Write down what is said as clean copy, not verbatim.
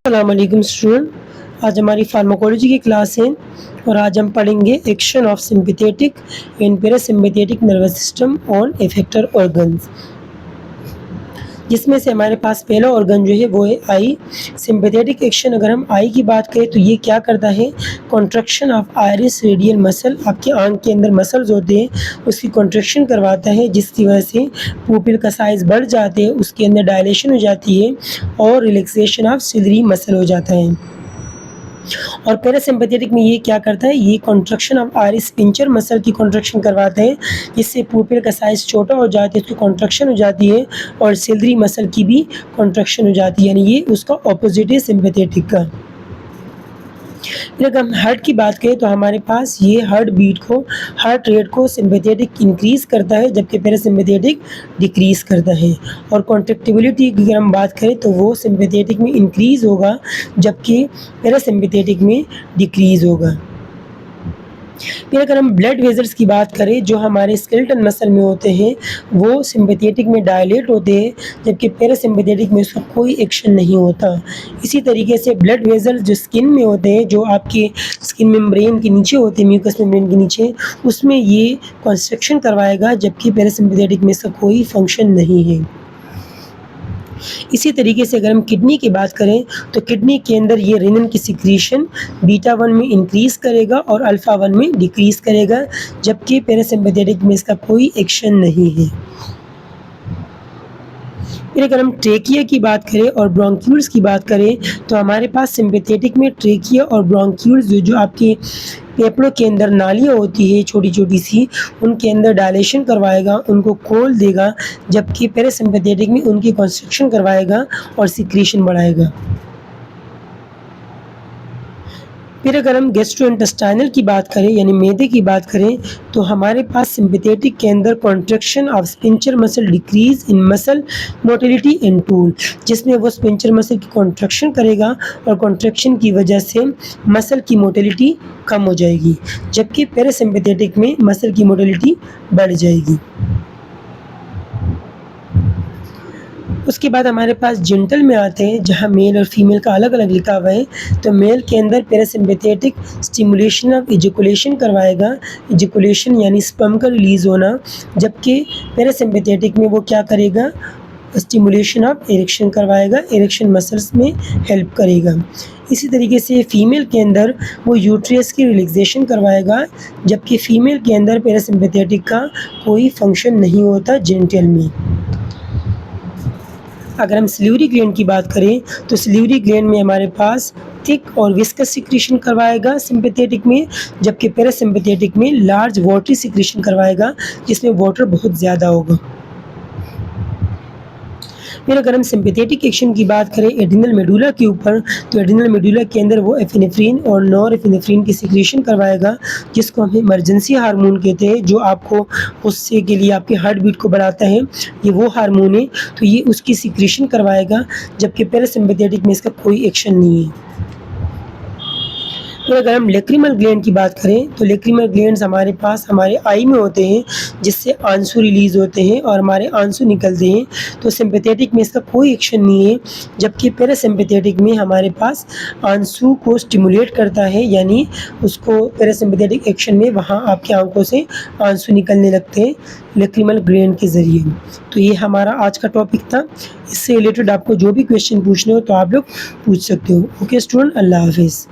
अस्सलाम वालेकुम स्टूडेंट। आज हमारी फार्माकोलॉजी की क्लास है और आज हम पढ़ेंगे action of sympathetic and parasympathetic nervous system on effector organs, जिसमें से हमारे पास पहला ऑर्गन जो है वो है आई। सिंपैथेटिक एक्शन अगर हम आई की बात करें तो ये क्या करता है, contraction of iris radial muscle, आपके आंख के अंदर मसल्स होते हैं उसकी कॉन्ट्रैक्शन करवाता है, जिसकी वजह से पुपिल का साइज़ बढ़ जाते हैं, उसके अंदर डायलेशन हो जाती है और रिलैक्सेशन ऑफ सिलरी मसल हो जाता है। और पैरासिम्पैथेटिक में ये क्या करता है, ये contraction of iris sphincter muscle की कॉन्ट्रैक्शन करवाता है, जिससे पुपिल का साइज़ छोटा हो जाता है, उसकी कॉन्ट्रैक्शन हो जाती है और सिलरी मसल की भी कॉन्ट्रैक्शन हो जाती है, यानी ये उसका ऑपोजिट है सिम्पैथेटिक का। फिर अगर हम हार्ट की बात करें तो हमारे पास ये हार्ट रेट को सिम्पैथेटिक इंक्रीज़ करता है, जबकि पैरासिम्पैथेटिक डिक्रीज़ करता है। और कॉन्ट्रैक्टिबिलिटी की अगर हम बात करें तो वो सिम्पैथेटिक में इंक्रीज़ होगा, जबकि पैरासिम्पैथेटिक में डिक्रीज़ होगा। फिर अगर हम ब्लड वेसल्स की बात करें जो हमारे स्केलेटन मसल में होते हैं, वो सिम्पैथेटिक में डायलेट होते हैं, जबकि पैरासिम्पैथेटिक में उसका कोई एक्शन नहीं होता। इसी तरीके से ब्लड वेसल्स जो स्किन में होते हैं, जो आपके स्किन मेम्ब्रेन के नीचे होते हैं, म्यूकस मेम्ब्रेन के नीचे, उसमें ये कंस्ट्रक्शन करवाएगा, जबकि पैरासिम्पैथेटिक में इसका कोई फंक्शन नहीं है। इसी तरीके से अगर हम किडनी की बात करें तो किडनी के अंदर ये रेनिन की सिक्रीशन बीटा 1 में इंक्रीज़ करेगा और अल्फ़ा 1 में डिक्रीज़ करेगा, जबकि पैरासिम्पैथेटिक में इसका कोई एक्शन नहीं है। फिर अगर हम ट्रेकिया की बात करें और ब्रोंक्यूल्स की बात करें तो हमारे पास सिम्पैथेटिक में ट्रेकिया और ब्रोंक्यूल्स जो आपके फेफड़ों के अंदर नालियाँ होती है छोटी-छोटी सी, उनके अंदर डायलेशन करवाएगा, उनको खोल देगा, जबकि पैरासिम्पैथेटिक में उनकी कंस्ट्रक्शन करवाएगा और सिक्रीशन बढ़ाएगा। फिर अगर हम गैस्ट्रोइंटेस्टाइनल की बात करें यानी मैदे की बात करें तो हमारे पास सिम्पैथेटिक के अंदर contraction of sphincter muscle decrease in muscle motility and tool, जिसमें वो स्पिंचर मसल की कॉन्ट्रैक्शन करेगा और कॉन्ट्रैक्शन की वजह से मसल की मोटिलिटी कम हो जाएगी, जबकि पैरासिम्पैथेटिक में मसल की मोटिलिटी बढ़ जाएगी। उसके बाद हमारे पास जेंटल में आते हैं, जहाँ मेल और फीमेल का अलग-अलग लिखा हुआ है। तो मेल के अंदर पैरासिम्पैथेटिक स्टिमुलेशन ऑफ इजैकुलेशन करवाएगा, इजैकुलेशन यानी स्पर्म का रिलीज़ होना, जबकि पैरासिम्पैथेटिक में वो क्या करेगा, स्टिमुलेशन ऑफ इरेक्शन करवाएगा, इरेक्शन मसल्स में हेल्प करेगा। इसी तरीके से फीमेल के अंदर वो यूट्रस की रिलैक्सेशन करवाएगा, जबकि फीमेल के अंदर पैरासिम्पैथेटिक का कोई फंक्शन नहीं होता जेनिटल में। अगर हम सलिवरी ग्लैंड की बात करें तो सलिवरी ग्लैंड में हमारे पास थिक और विस्कस सिक्रीशन करवाएगा सिम्पैथेटिक में, जबकि पैरासिम्पैथेटिक में लार्ज वाटरी सिक्रीशन करवाएगा, जिसमें वाटर बहुत ज़्यादा होगा। फिर अगर हम सिम्पैथेटिक एक्शन की बात करें एड्रिनल मेडुला के ऊपर, तो एड्रिनल मेडुला के अंदर वो एपिनेफ्रिन और नॉरएपिनेफ्रिन की सिक्रीशन करवाएगा, जिसको हम इमरजेंसी हार्मोन कहते हैं, जो आपको गुस्से के लिए आपके हार्ट बीट को बढ़ाता है, ये वो हार्मोन है, तो ये उसकी सिक्रीशन करवाएगा, जबकि पैरासिम्पैथेटिक में इसका कोई एक्शन नहीं है। फिर अगर हम लैक्रिमल ग्लैंड की बात करें तो लैक्रिमल ग्लैंड्स हमारे पास हमारे आई में होते हैं, जिससे आंसू रिलीज़ होते हैं और हमारे आंसू निकलते हैं, तो सिम्पैथेटिक में इसका कोई एक्शन नहीं है, जबकि पैरासिम्पैथेटिक में हमारे पास आंसू को स्टिमुलेट करता है, यानी उसको पैरासिम्पैथेटिक एक्शन में वहाँ आपकी आँखों से आंसू निकलने लगते हैं लैक्रिमल ग्लैंड के ज़रिए। तो ये हमारा आज का टॉपिक था। इससे रिलेटेड आपको जो भी क्वेश्चन पूछने हो तो आप लोग पूछ सकते हो। ओके स्टूडेंट, अल्लाह हाफ़िज़।